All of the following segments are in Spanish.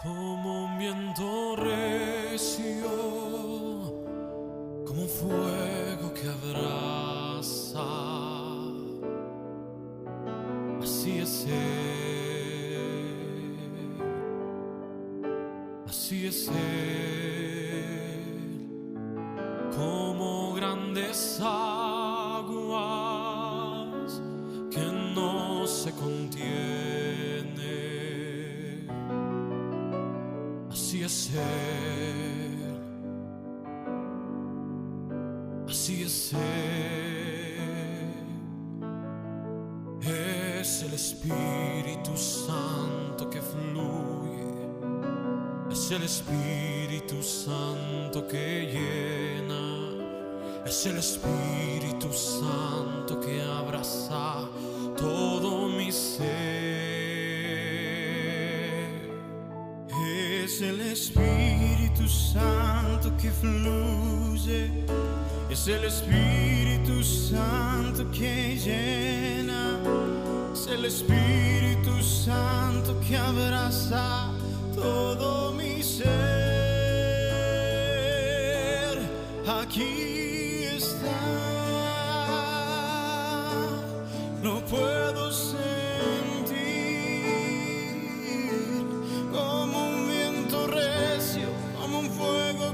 Como un viento recio, como un fuego que abraza, así es Él, así es Él, como grandes aguas que no se contienen. Así es Él, así es Él, es el Espíritu Santo que fluye, es el Espíritu Santo que llena, es el Espíritu Santo que abraza todo mi ser. Es el Espíritu Santo que fluye, es el Espíritu Santo que llena, es el Espíritu Santo que abraza todo mi ser. Aquí está, lo puedo sentir.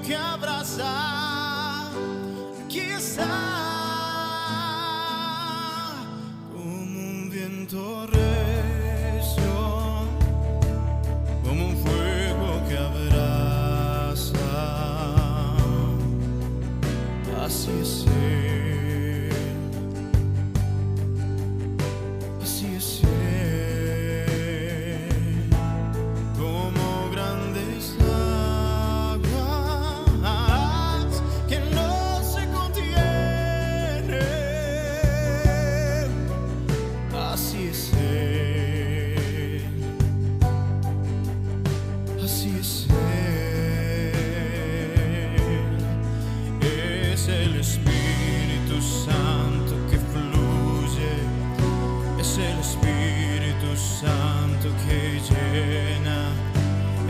Que abraza, aquí está, como un viento recio, como un fuego que abraza, así es Él, así es Él, como grandes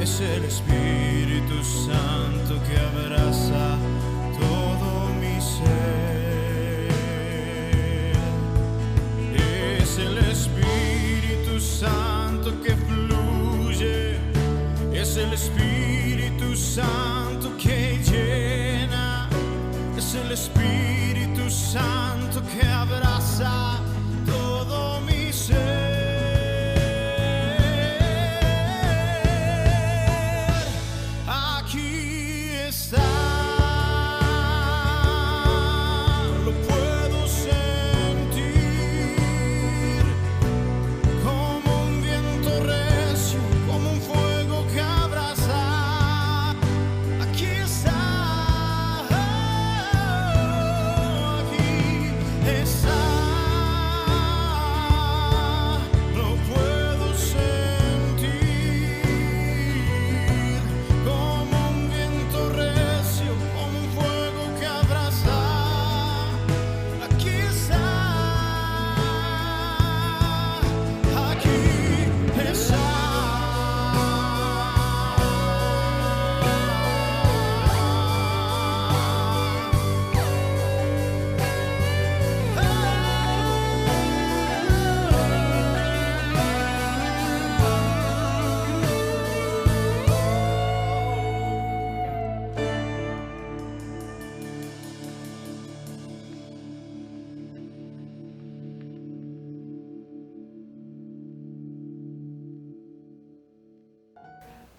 es el Espíritu Santo que abraza todo mi ser. Es el Espíritu Santo que fluye, es el Espíritu Santo que llena, es el Espíritu Santo que abraza todo mi ser.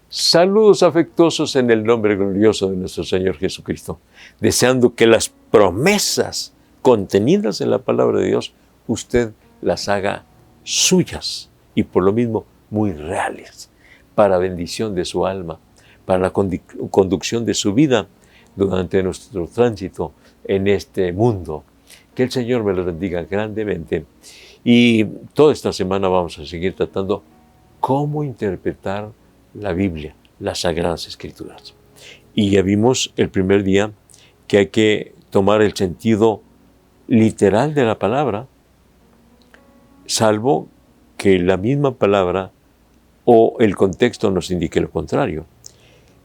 Saludos afectuosos en el nombre glorioso de nuestro Señor Jesucristo, deseando que las promesas contenidas en la palabra de Dios, usted las haga suyas y por lo mismo muy reales, para bendición de su alma, para la conducción de su vida durante nuestro tránsito en este mundo. Que el Señor me los bendiga grandemente. Y toda esta semana vamos a seguir tratando cómo interpretar la Biblia, las Sagradas Escrituras. Y ya vimos el primer día que hay que tomar el sentido literal de la palabra, salvo que la misma palabra o el contexto nos indique lo contrario.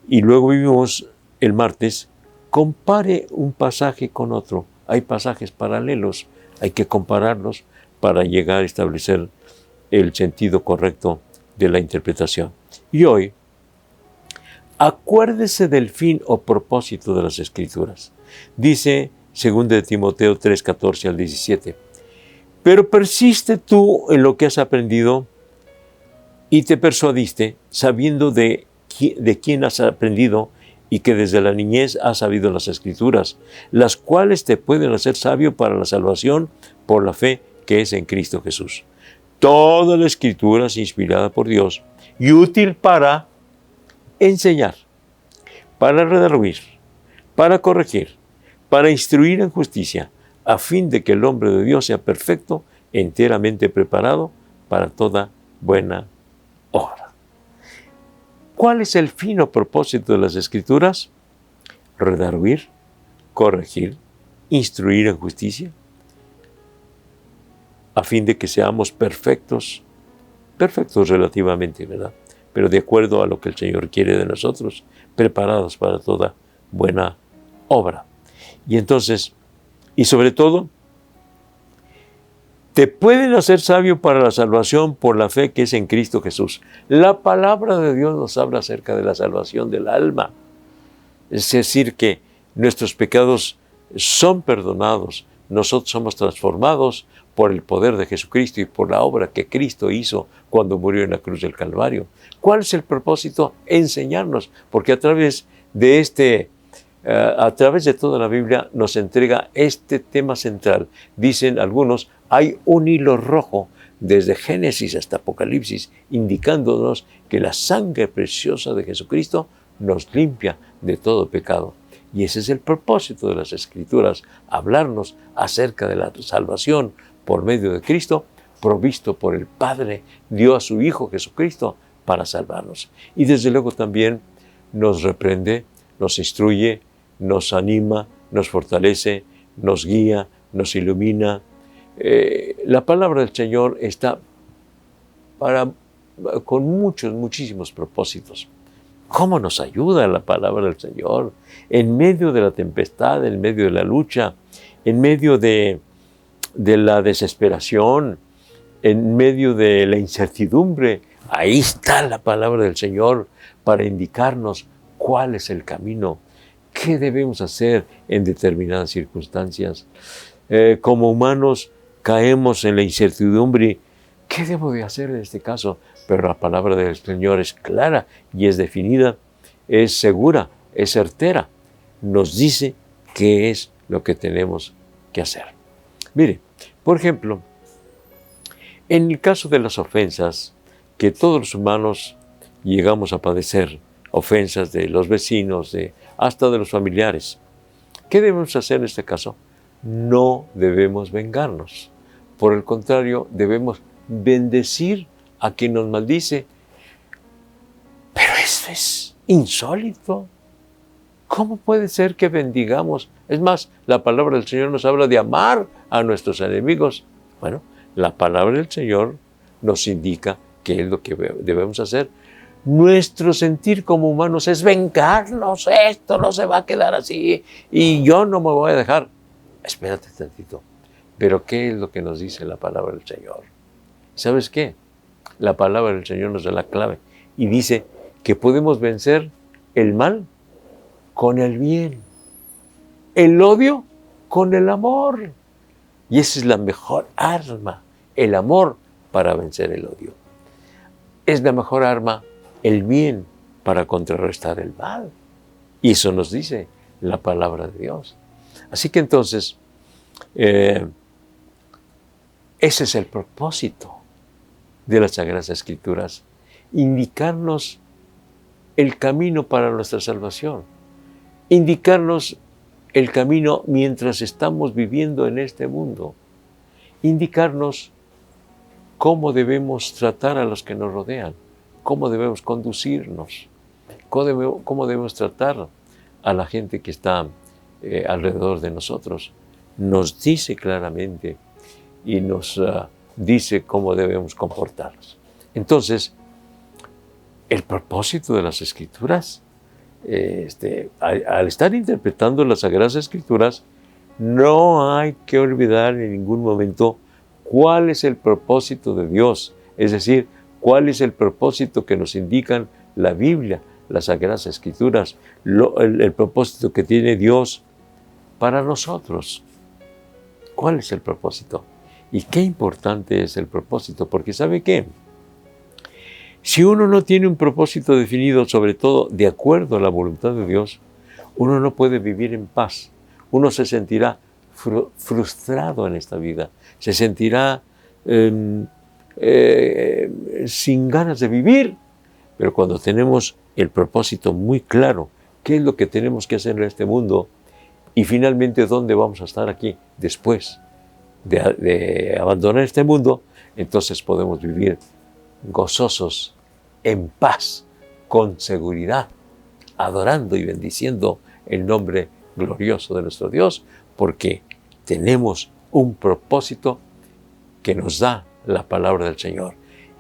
Y luego vimos el martes, compare un pasaje con otro. Hay pasajes paralelos, hay que compararlos para llegar a establecer el sentido correcto de la interpretación. Y hoy, acuérdese del fin o propósito de las Escrituras. Dice 2 de Timoteo 3, 14 al 17. Pero persiste tú en lo que has aprendido y te persuadiste, sabiendo de quién has aprendido y que desde la niñez has sabido las Escrituras, las cuales te pueden hacer sabio para la salvación por la fe que es en Cristo Jesús. Toda la Escritura es inspirada por Dios y útil para enseñar, para redarguir, para corregir, para instruir en justicia, a fin de que el hombre de Dios sea perfecto, enteramente preparado para toda buena obra. ¿Cuál es el fin o propósito de las Escrituras? Redarguir, corregir, instruir en justicia, a fin de que seamos perfectos relativamente, ¿verdad? Pero de acuerdo a lo que el Señor quiere de nosotros, preparados para toda buena obra. Y entonces, y sobre todo, te pueden hacer sabio para la salvación por la fe que es en Cristo Jesús. La palabra de Dios nos habla acerca de la salvación del alma. Es decir, que nuestros pecados son perdonados, nosotros somos transformados por el poder de Jesucristo y por la obra que Cristo hizo cuando murió en la cruz del Calvario. ¿Cuál es el propósito? Enseñarnos, porque a través de toda la Biblia nos entrega este tema central. Dicen algunos, hay un hilo rojo desde Génesis hasta Apocalipsis, indicándonos que la sangre preciosa de Jesucristo nos limpia de todo pecado. Y ese es el propósito de las Escrituras, hablarnos acerca de la salvación por medio de Cristo, provisto por el Padre, dio a su Hijo Jesucristo para salvarnos. Y desde luego también nos reprende, nos instruye, nos anima, nos fortalece, nos guía, nos ilumina. La palabra del Señor está con muchísimos propósitos. ¿Cómo nos ayuda la palabra del Señor en medio de la tempestad, en medio de la lucha, en medio de la desesperación, en medio de la incertidumbre? Ahí está la palabra del Señor para indicarnos cuál es el camino, qué debemos hacer en determinadas circunstancias. Como humanos caemos en la incertidumbre. ¿Qué debo de hacer en este caso? Pero la palabra del Señor es clara y es definida, es segura, es certera. Nos dice qué es lo que tenemos que hacer. Mire, por ejemplo, en el caso de las ofensas, que todos los humanos llegamos a padecer, ofensas de los vecinos, hasta de los familiares. ¿Qué debemos hacer en este caso? No debemos vengarnos. Por el contrario, debemos bendecir a quien nos maldice. Pero eso es insólito. ¿Cómo puede ser que bendigamos? Es más, la palabra del Señor nos habla de amar a nuestros enemigos. Bueno, la palabra del Señor nos indica qué es lo que debemos hacer. Nuestro sentir como humanos es vengarnos. Esto no se va a quedar así y yo no me voy a dejar. Espérate tantito. Pero ¿qué es lo que nos dice la palabra del Señor? ¿Sabes qué? La palabra del Señor nos da la clave y dice que podemos vencer el mal con el bien, el odio con el amor. Y esa es la mejor arma, el amor para vencer el odio. Es la mejor arma el bien para contrarrestar el mal. Y eso nos dice la palabra de Dios. Así que entonces, ese es el propósito de las Sagradas Escrituras, indicarnos el camino para nuestra salvación, indicarnos el camino mientras estamos viviendo en este mundo, indicarnos cómo debemos tratar a los que nos rodean, cómo debemos conducirnos, cómo debemos tratar a la gente que está alrededor de nosotros. Nos dice claramente y nos dice cómo debemos comportarnos. Entonces, el propósito de las Escrituras. Al estar interpretando las Sagradas Escrituras, no hay que olvidar en ningún momento cuál es el propósito de Dios, es decir, cuál es el propósito que nos indican la Biblia, las Sagradas Escrituras, el propósito que tiene Dios para nosotros. ¿Cuál es el propósito? Y qué importante es el propósito, porque ¿sabe qué? Si uno no tiene un propósito definido, sobre todo de acuerdo a la voluntad de Dios, uno no puede vivir en paz. Uno se sentirá frustrado en esta vida, se sentirá sin ganas de vivir. Pero cuando tenemos el propósito muy claro, qué es lo que tenemos que hacer en este mundo y finalmente dónde vamos a estar aquí después de abandonar este mundo, entonces podemos vivir gozosos, en paz, con seguridad, adorando y bendiciendo el nombre glorioso de nuestro Dios, porque tenemos un propósito que nos da la palabra del Señor.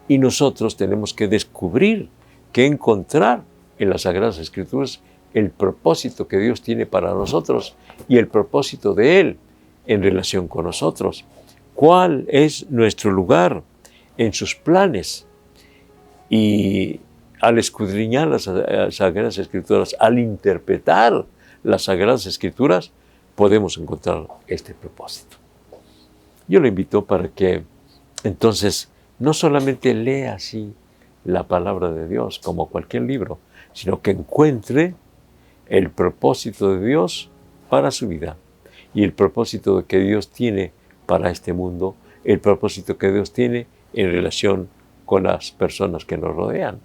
Y nosotros tenemos que descubrir, que encontrar en las Sagradas Escrituras el propósito que Dios tiene para nosotros y el propósito de Él en relación con nosotros. ¿Cuál es nuestro lugar en sus planes? Y al escudriñar las Sagradas Escrituras, al interpretar las Sagradas Escrituras, podemos encontrar este propósito. Yo le invito para que entonces no solamente lea así la palabra de Dios como cualquier libro, sino que encuentre el propósito de Dios para su vida y el propósito que Dios tiene para este mundo, el propósito que Dios tiene en relación con las personas que nos rodean.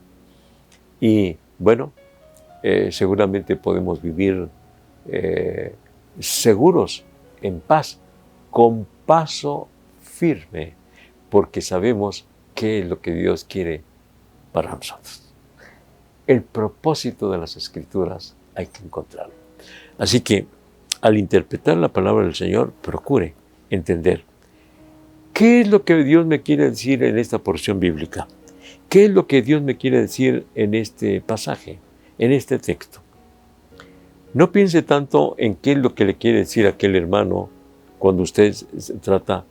Y bueno, seguramente podemos vivir seguros, en paz, con paso firme, porque sabemos qué es lo que Dios quiere para nosotros. El propósito de las Escrituras hay que encontrarlo. Así que, al interpretar la palabra del Señor, procure entender qué es lo que Dios me quiere decir en esta porción bíblica. ¿Qué es lo que Dios me quiere decir en este pasaje, en este texto? No piense tanto en qué es lo que le quiere decir aquel hermano cuando usted trata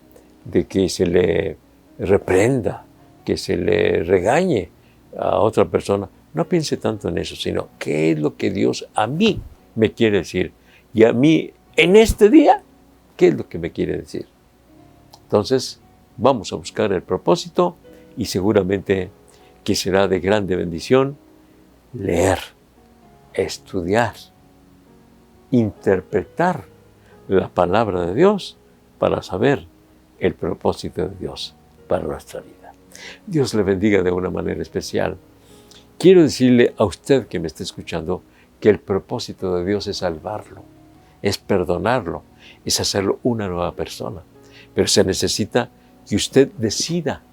de que se le reprenda, que se le regañe a otra persona. No piense tanto en eso, sino qué es lo que Dios a mí me quiere decir. Y a mí, en este día, ¿qué es lo que me quiere decir? Entonces, vamos a buscar el propósito y seguramente que será de grande bendición leer, estudiar, interpretar la palabra de Dios para saber el propósito de Dios para nuestra vida. Dios le bendiga de una manera especial. Quiero decirle a usted que me está escuchando que el propósito de Dios es salvarlo, es perdonarlo, es hacerlo una nueva persona. Pero se necesita que usted decida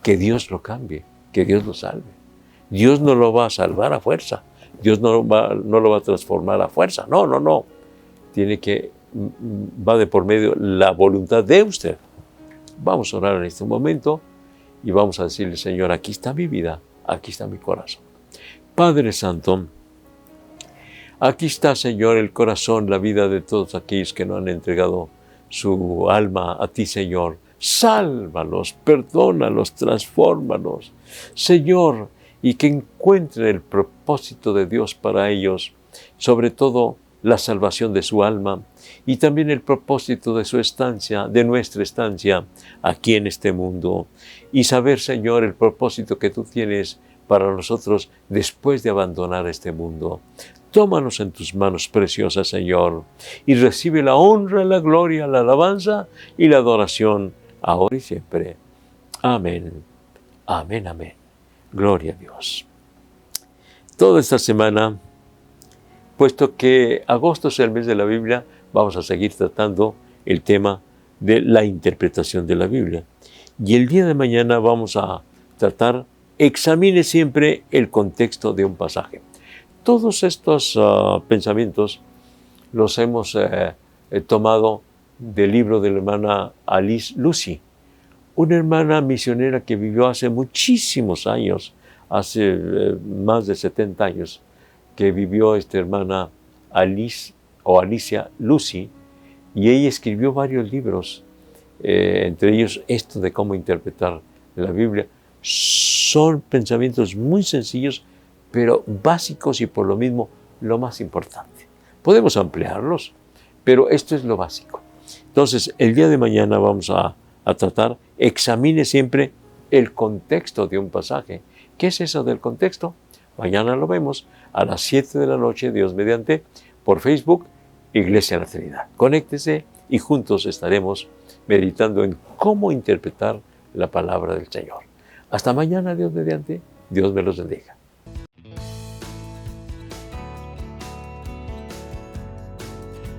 que Dios lo cambie, que Dios lo salve. Dios no lo va a salvar a fuerza. Dios no lo va a transformar a fuerza. No. Va de por medio la voluntad de usted. Vamos a orar en este momento y vamos a decirle, Señor, aquí está mi vida, aquí está mi corazón. Padre Santo, aquí está, Señor, el corazón, la vida de todos aquellos que no han entregado su alma a ti, Señor. Sálvalos, perdónalos, transfórmalos, Señor, y que encuentren el propósito de Dios para ellos, sobre todo la salvación de su alma y también el propósito de su estancia, de nuestra estancia aquí en este mundo. Y saber, Señor, el propósito que tú tienes para nosotros después de abandonar este mundo. Tómanos en tus manos preciosas, Señor, y recibe la honra, la gloria, la alabanza y la adoración, ahora y siempre. Amén. Amén, amén. Gloria a Dios. Toda esta semana, puesto que agosto es el mes de la Biblia, vamos a seguir tratando el tema de la interpretación de la Biblia. Y el día de mañana vamos a tratar, examine siempre el contexto de un pasaje. Todos estos pensamientos los hemos tomado del libro de la hermana Alice Lucy, una hermana misionera que vivió hace muchísimos años hace más de 70 años que vivió esta hermana Alicia Lucy, y ella escribió varios libros, entre ellos esto de cómo interpretar la Biblia. Son pensamientos muy sencillos, pero básicos y por lo mismo lo más importante. Podemos ampliarlos, pero esto es lo básico. Entonces, el día de mañana vamos a tratar, examine siempre el contexto de un pasaje. ¿Qué es eso del contexto? Mañana lo vemos a las 7 de la noche, Dios mediante, por Facebook, Iglesia La Trinidad. Conéctese y juntos estaremos meditando en cómo interpretar la palabra del Señor. Hasta mañana, Dios mediante. Dios me los bendiga.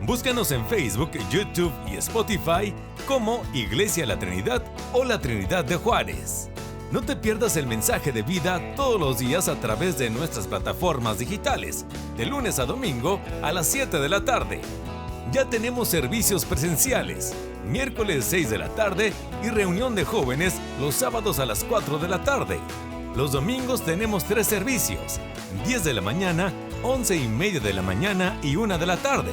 Búscanos en Facebook, YouTube y Spotify como Iglesia La Trinidad o La Trinidad de Juárez. No te pierdas el mensaje de vida todos los días a través de nuestras plataformas digitales, de lunes a domingo a las 7 de la tarde. Ya tenemos servicios presenciales, miércoles 6 de la tarde y reunión de jóvenes los sábados a las 4 de la tarde. Los domingos tenemos 3 servicios, 10 de la mañana, 11:30 de la mañana y 1 de la tarde.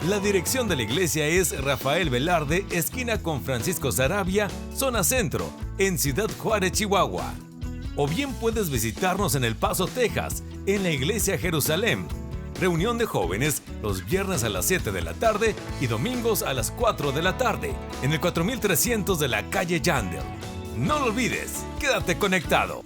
La dirección de la iglesia es Rafael Velarde, esquina con Francisco Sarabia, zona centro, en Ciudad Juárez, Chihuahua. O bien puedes visitarnos en El Paso, Texas, en la iglesia Jerusalén. Reunión de jóvenes los viernes a las 7 de la tarde y domingos a las 4 de la tarde, en el 4300 de la calle Yandel. No lo olvides, quédate conectado.